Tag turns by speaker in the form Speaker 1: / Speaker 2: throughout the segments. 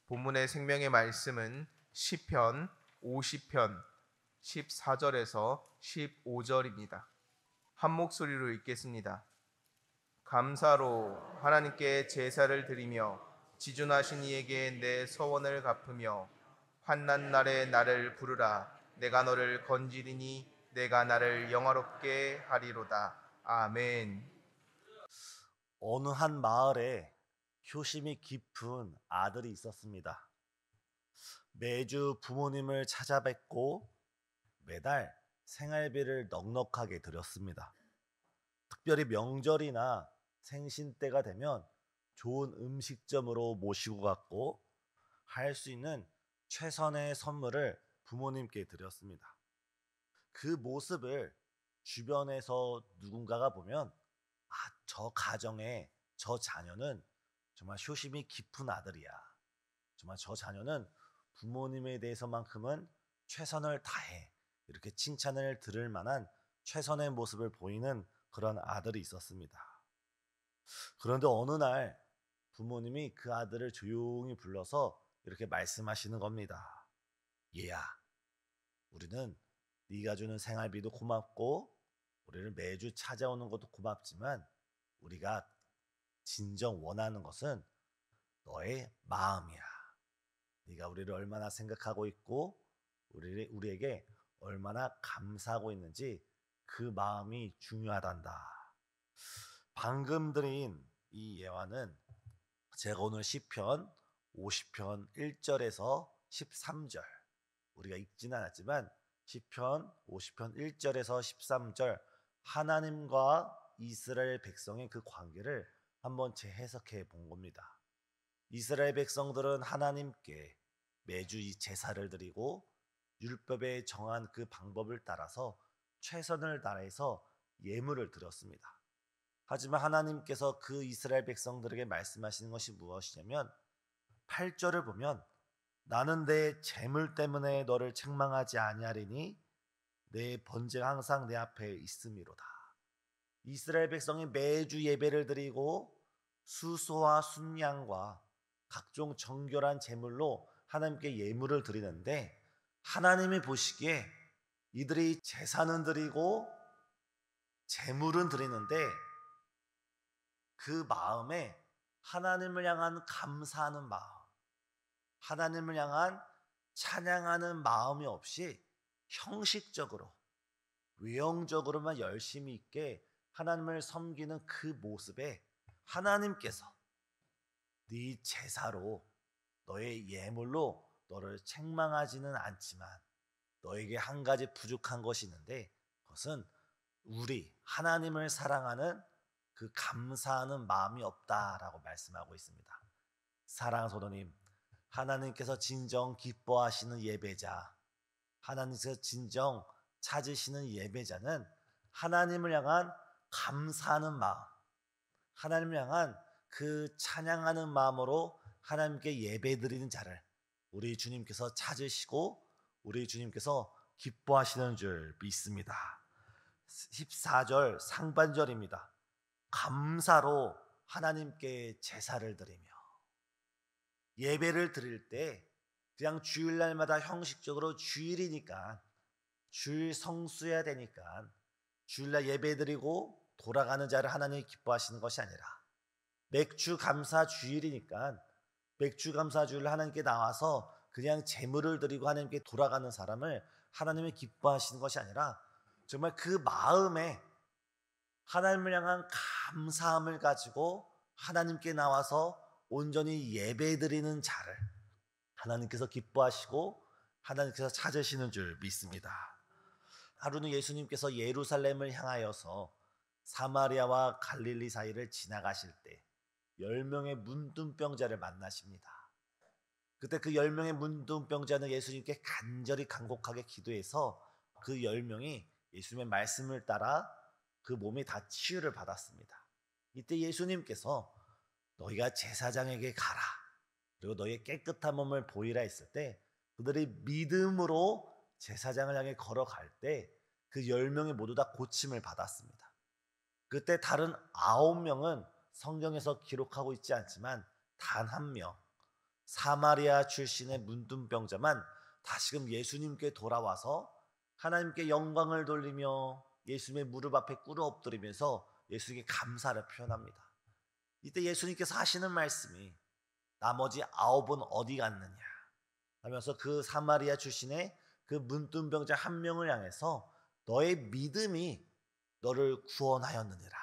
Speaker 1: 본문의 생명의 말씀은 시편 50편 14절에서 15절입니다. 한 목소리로 읽겠습니다. 감사로 하나님께 제사를 드리며 지존하신 이에게 내 서원을 갚으며 환난 날에 나를 부르라. 내가 너를 건지리니 내가 나를 영화롭게 하리로다. 아멘.
Speaker 2: 어느 한 마을에 효심이 깊은 아들이 있었습니다. 매주 부모님을 찾아뵙고 매달 생활비를 넉넉하게 드렸습니다. 특별히 명절이나 생신 때가 되면 좋은 음식점으로 모시고 갔고 할 수 있는 최선의 선물을 부모님께 드렸습니다. 그 모습을 주변에서 누군가가 보면 저 가정에 저 자녀는 정말 효심이 깊은 아들이야. 정말 저 자녀는 부모님에 대해서만큼은 최선을 다해. 이렇게 칭찬을 들을 만한 최선의 모습을 보이는 그런 아들이 있었습니다. 그런데 어느 날 부모님이 그 아들을 조용히 불러서 이렇게 말씀하시는 겁니다. 얘야, 우리는 네가 주는 생활비도 고맙고 우리를 매주 찾아오는 것도 고맙지만 우리가 진정 원하는 것은 너의 마음이야. 네가 우리를 얼마나 생각하고 있고 우리에게 얼마나 감사하고 있는지 그 마음이 중요하단다. 방금 드린 이 예화는 제가 오늘 시편 50편 1절에서 13절, 우리가 읽지는 않았지만 시편 50편 1절에서 13절 하나님과 이스라엘 백성의 그 관계를 한번 재해석해 본 겁니다. 이스라엘 백성들은 하나님께 매주 이 제사를 드리고 율법에 정한 그 방법을 따라서 최선을 다해서 예물을 드렸습니다. 하지만 하나님께서 그 이스라엘 백성들에게 말씀하시는 것이 무엇이냐면 8절을 보면 나는 내 재물 때문에 너를 책망하지 아니하리니 내 번제가 항상 내 앞에 있음이로다. 이스라엘 백성이 매주 예배를 드리고 수소와 순양과 각종 정결한 제물로 하나님께 예물을 드리는데 하나님이 보시기에 이들이 제사는 드리고 제물은 드리는데 그 마음에 하나님을 향한 감사하는 마음, 하나님을 향한 찬양하는 마음이 없이 형식적으로 외형적으로만 열심히 있게 하나님을 섬기는 그 모습에 하나님께서 네 제사로 너의 예물로 너를 책망하지는 않지만 너에게 한 가지 부족한 것이 있는데 그것은 우리 하나님을 사랑하는 그 감사하는 마음이 없다라고 말씀하고 있습니다. 사랑하는 성도님, 하나님께서 진정 기뻐하시는 예배자, 하나님께서 진정 찾으시는 예배자는 하나님을 향한 감사하는 마음, 하나님을 향한 그 찬양하는 마음으로 하나님께 예배드리는 자를 우리 주님께서 찾으시고 우리 주님께서 기뻐하시는 줄 믿습니다. 14절 상반절입니다. 감사로 하나님께 제사를 드리며, 예배를 드릴 때 그냥 주일날마다 형식적으로 주일이니까 주일 성수해야 되니까 주일날 예배 드리고 돌아가는 자를 하나님이 기뻐하시는 것이 아니라 맥주 감사 주일이니까 맥주 감사 주일날 하나님께 나와서 그냥 제물을 드리고 하나님께 돌아가는 사람을 하나님이 기뻐하시는 것이 아니라 정말 그 마음에 하나님을 향한 감사함을 가지고 하나님께 나와서 온전히 예배드리는 자를 하나님께서 기뻐하시고 하나님께서 찾으시는 줄 믿습니다. 하루는 예수님께서 예루살렘을 향하여서 사마리아와 갈릴리 사이를 지나가실 때 10명의 문둥병자를 만나십니다. 그때 그 10명의 문둥병자는 예수님께 간절히 간곡하게 기도해서 그 10명이 예수님의 말씀을 따라 그 몸이 다 치유를 받았습니다. 이때 예수님께서 너희가 제사장에게 가라, 그리고 너희의 깨끗한 몸을 보이라 했을 때 그들이 믿음으로 제사장을 향해 걸어갈 때 그 10명이 모두 다 고침을 받았습니다. 그때 다른 9명은 성경에서 기록하고 있지 않지만 단 한 명, 사마리아 출신의 문둥병자만 다시금 예수님께 돌아와서 하나님께 영광을 돌리며 예수님의 무릎 앞에 꿇어 엎드리면서 예수님께 감사를 표현합니다. 이때 예수님께서 하시는 말씀이 나머지 9은 어디 갔느냐 하면서 그 사마리아 출신의 그 문둥병자 한 명을 향해서 너의 믿음이 너를 구원하였느니라.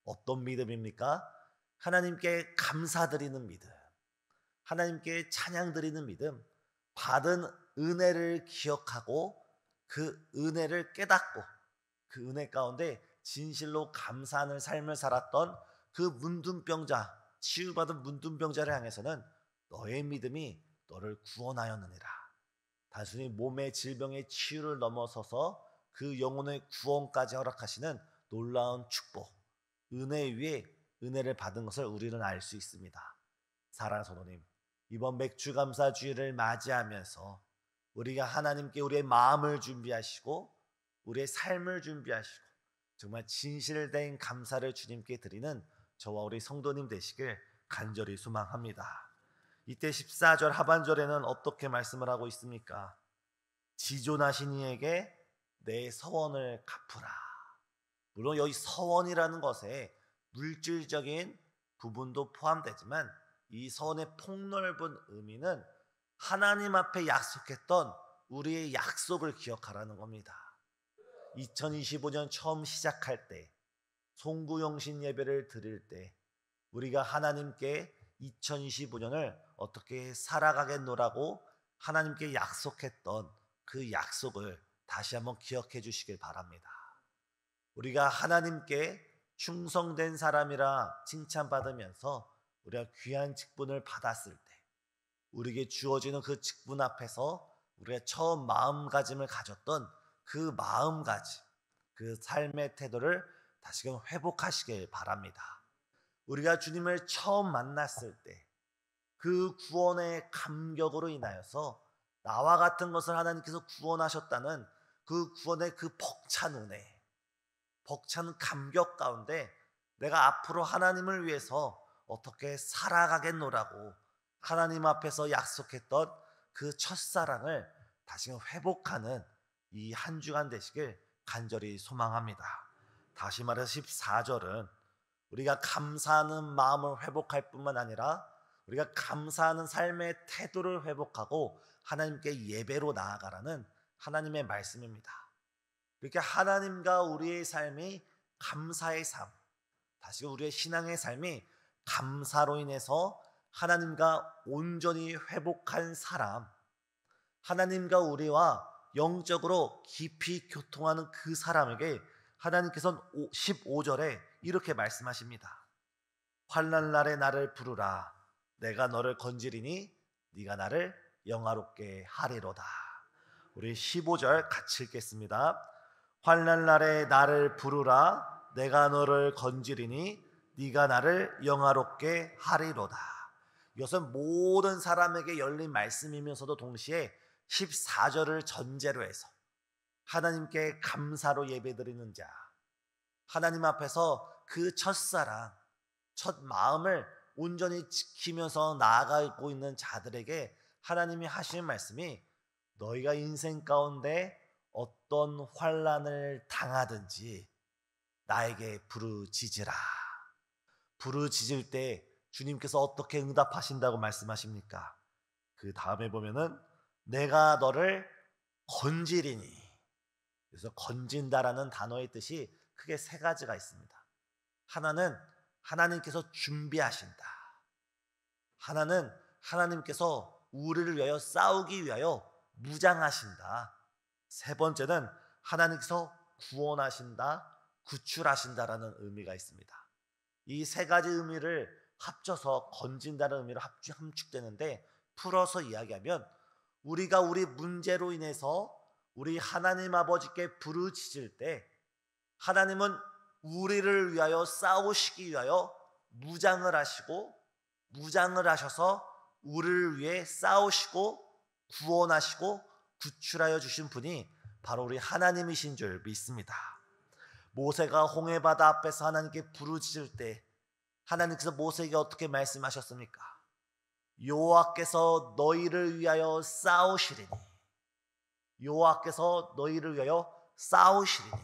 Speaker 2: 어떤 믿음입니까? 하나님께 감사드리는 믿음, 하나님께 찬양드리는 믿음, 받은 은혜를 기억하고 그 은혜를 깨닫고 그 은혜 가운데 진실로 감사하는 삶을 살았던 그 문둥병자, 치유받은 문둥병자를 향해서는 너의 믿음이 너를 구원하였느니라. 단순히 몸의 질병의 치유를 넘어서서 그 영혼의 구원까지 허락하시는 놀라운 축복, 은혜 위에 은혜를 받은 것을 우리는 알 수 있습니다. 사랑하는 성도님, 이번 맥주감사주일을 맞이하면서 우리가 하나님께 우리의 마음을 준비하시고 우리의 삶을 준비하시고 정말 진실된 감사를 주님께 드리는 저와 우리 성도님 되시길 간절히 소망합니다. 이때 14절 하반절에는 어떻게 말씀을 하고 있습니까? 지존하신 이에게 내 서원을 갚으라. 물론 여기 서원이라는 것에 물질적인 부분도 포함되지만 이 서원의 폭넓은 의미는 하나님 앞에 약속했던 우리의 약속을 기억하라는 겁니다. 2025년 처음 시작할 때 송구영신 예배를 드릴 때 우리가 하나님께 2025년을 어떻게 살아가겠노라고 하나님께 약속했던 그 약속을 다시 한번 기억해 주시길 바랍니다. 우리가 하나님께 충성된 사람이라 칭찬받으면서 우리가 귀한 직분을 받았을 때 우리에게 주어지는 그 직분 앞에서 우리가 처음 마음가짐을 가졌던 그 마음가짐, 그 삶의 태도를 다시금 회복하시길 바랍니다. 우리가 주님을 처음 만났을 때 그 구원의 감격으로 인하여서 나와 같은 것을 하나님께서 구원하셨다는 그 구원의 그 벅찬 은혜, 벅찬 감격 가운데 내가 앞으로 하나님을 위해서 어떻게 살아가겠노라고 하나님 앞에서 약속했던 그 첫사랑을 다시 회복하는 이 한 주간 되시길 간절히 소망합니다. 다시 말해서 14절은 우리가 감사하는 마음을 회복할 뿐만 아니라 우리가 감사하는 삶의 태도를 회복하고 하나님께 예배로 나아가라는 하나님의 말씀입니다. 이렇게 하나님과 우리의 삶이 감사의 삶, 다시 우리의 신앙의 삶이 감사로 인해서 하나님과 온전히 회복한 사람, 하나님과 우리와 영적으로 깊이 교통하는 그 사람에게 하나님께서는 15절에 이렇게 말씀하십니다. 환난 날에 나를 부르라. 내가 너를 건지리니 네가 나를 영화롭게 하리로다. 우리 15절 같이 읽겠습니다. 환난 날에 나를 부르라. 내가 너를 건지리니 네가 나를 영화롭게 하리로다. 이것은 모든 사람에게 열린 말씀이면서도 동시에 14절을 전제로 해서 하나님께 감사로 예배드리는 자, 하나님 앞에서 그 첫사랑, 첫 마음을 온전히 지키면서 나아가고 있는 자들에게 하나님이 하시는 말씀이 너희가 인생 가운데 어떤 환난을 당하든지 나에게 부르짖으라. 부르짖을 때 주님께서 어떻게 응답하신다고 말씀하십니까? 그 다음에 보면은 내가 너를 건지리니. 그래서 건진다라는 단어의 뜻이 크게 세 가지가 있습니다. 하나는 하나님께서 준비하신다. 하나는 하나님께서 우리를 위하여 싸우기 위하여 무장하신다. 세 번째는 하나님께서 구원하신다, 구출하신다라는 의미가 있습니다. 이 세 가지 의미를 합쳐서 건진다는 의미로 함축되는데 풀어서 이야기하면 우리가 우리 문제로 인해서 우리 하나님 아버지께 부르짖을 때 하나님은 우리를 위하여 싸우시기 위하여 무장을 하시고 무장을 하셔서 우리를 위해 싸우시고 구원하시고 구출하여 주신 분이 바로 우리 하나님이신 줄 믿습니다. 모세가 홍해바다 앞에서 하나님께 부르짖을 때 하나님께서 모세에게 어떻게 말씀하셨습니까? 여호와께서 너희를 위하여 싸우시리니 여호와께서 너희를 위하여 싸우시리니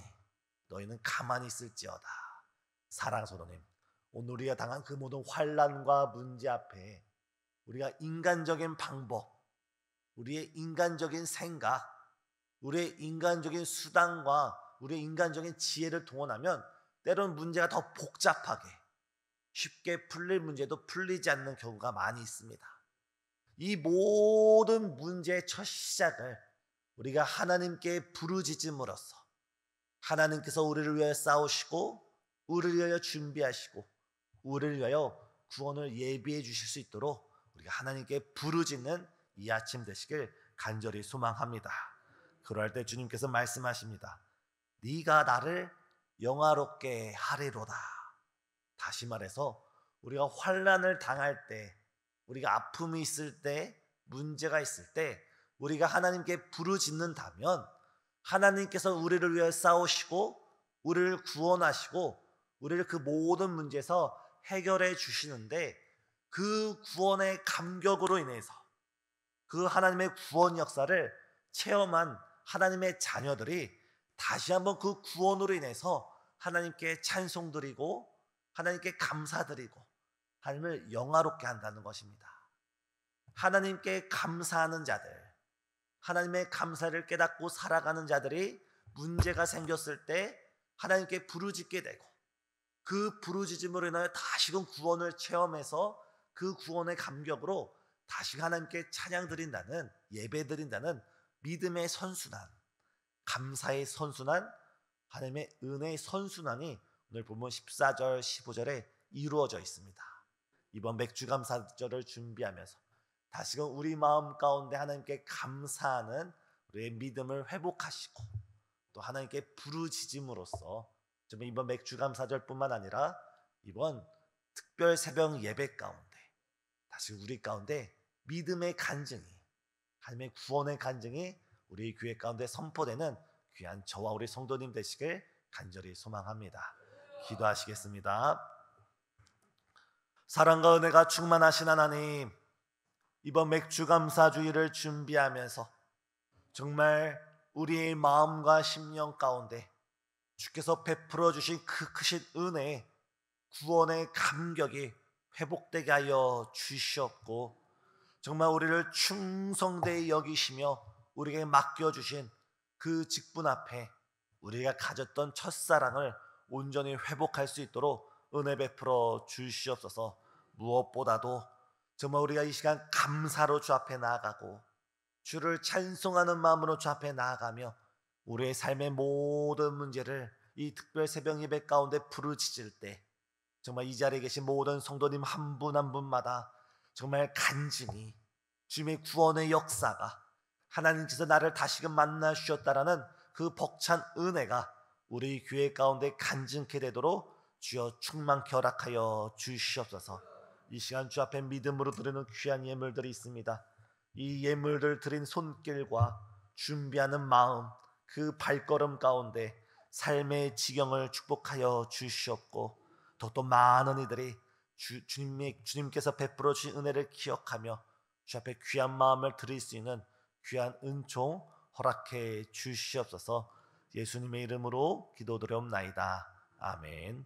Speaker 2: 너희는 가만히 있을지어다. 사랑하는 성도님, 오늘 우리가 당한 그 모든 환난과 문제 앞에 우리가 인간적인 방법, 우리의 인간적인 생각, 우리의 인간적인 수단과 우리의 인간적인 지혜를 동원하면 때로는 문제가 더 복잡하게 쉽게 풀릴 문제도 풀리지 않는 경우가 많이 있습니다. 이 모든 문제의 첫 시작을 우리가 하나님께 부르짖음으로써 하나님께서 우리를 위하여 싸우시고 우리를 위하여 준비하시고 우리를 위하여 구원을 예비해 주실 수 있도록 우리가 하나님께 부르짖는 이 아침 되시길 간절히 소망합니다. 그럴 때 주님께서 말씀하십니다. 네가 나를 영화롭게 하리로다. 다시 말해서 우리가 환난을 당할 때, 우리가 아픔이 있을 때, 문제가 있을 때 우리가 하나님께 부르짖는다면 하나님께서 우리를 위해 싸우시고 우리를 구원하시고 우리를 그 모든 문제에서 해결해 주시는데, 그 구원의 감격으로 인해서 그 하나님의 구원 역사를 체험한 하나님의 자녀들이 다시 한번 그 구원으로 인해서 하나님께 찬송드리고 하나님께 감사드리고 하나님을 영화롭게 한다는 것입니다. 하나님께 감사하는 자들, 하나님의 감사를 깨닫고 살아가는 자들이 문제가 생겼을 때 하나님께 부르짖게 되고 그 부르짖음으로 인하여 다시금 구원을 체험해서 그 구원의 감격으로 다시 하나님께 찬양 드린다는, 예배 드린다는 믿음의 선순환, 감사의 선순환, 하나님의 은혜의 선순환이 오늘 본문 14절 15절에 이루어져 있습니다. 이번 맥주감사절을 준비하면서 다시금 우리 마음 가운데 하나님께 감사하는 우리의 믿음을 회복하시고 또 하나님께 부르짖음으로써 정말 이번 맥주감사절뿐만 아니라 이번 특별 새벽 예배 가운데 다시 우리 가운데 믿음의 간증이, 하나님의 구원의 간증이 우리 교회 가운데 선포되는 귀한 저와 우리 성도님 되시길 간절히 소망합니다. 기도하시겠습니다. 사랑과 은혜가 충만하신 하나님, 이번 맥주감사주일을 준비하면서 정말 우리의 마음과 심령 가운데 주께서 베풀어 주신 그 크신 은혜, 구원의 감격이 회복되게 하여 주시옵고 정말 우리를 충성되이 여기시며 우리에게 맡겨주신 그 직분 앞에 우리가 가졌던 첫사랑을 온전히 회복할 수 있도록 은혜 베풀어 주시옵소서. 무엇보다도 정말 우리가 이 시간 감사로 주 앞에 나아가고 주를 찬송하는 마음으로 주 앞에 나아가며 우리의 삶의 모든 문제를 이 특별 새벽 예배 가운데 부르짖을 때 정말 이 자리에 계신 모든 성도님 한 분 한 분마다 정말 간증히 주님의 구원의 역사가, 하나님께서 나를 다시금 만나 주셨다라는 그 벅찬 은혜가 우리 교회 가운데 간증케 되도록 주여 충만케 허락하여 주시옵소서. 이 시간 주 앞에 믿음으로 드리는 귀한 예물들이 있습니다. 이 예물들 드린 손길과 준비하는 마음, 그 발걸음 가운데 삶의 지경을 축복하여 주시옵고 또 많은 이들이 주님께서 베풀어 주신 은혜를 기억하며 주 앞에 귀한 마음을 드릴 수 있는 귀한 은총 허락해 주시옵소서. 예수님의 이름으로 기도드려옵나이다. 아멘.